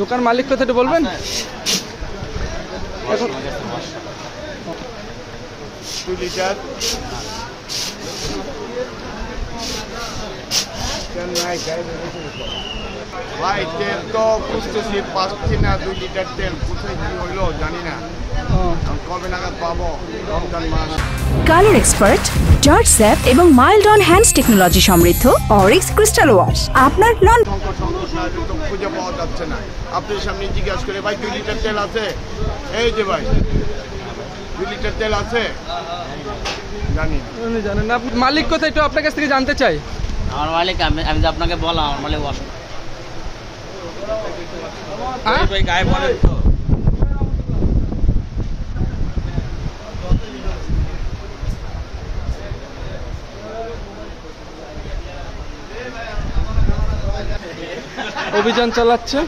দোকান মালিক কথা একটু বলবেন? ভাই তেল তো খুঁজতেছি, পাচ্ছি না। 2 লিটার তেল কোথায় কি হইলো জানি না, কবে নাগাদ পাবো? রমজান মাস। কালার এক্সপার্ট, জর্জ স্যাপ এবং মাইল্ড অন হ্যান্ডস টেকনোলজি সমৃদ্ধ অরিক্স ক্রিস্টাল ওয়াশ আপনার খুঁজে পাওয়া যাচ্ছে না। আপনার সামনে জিজ্ঞাসা করে, ভাই 2 লিটার তেল আছে? এই যে ভাই 2 লিটার তেল আছে? জানি না। জানেন না মালিক কোথায়, একটু আপনার কাছ থেকে জানতে চাই। আমার মালিক আমি যে আপনাকে বললাম, আমার মালিক অসুস্থ। ভাই গায়ে বলেন তো। অভিযান চালাচ্ছে।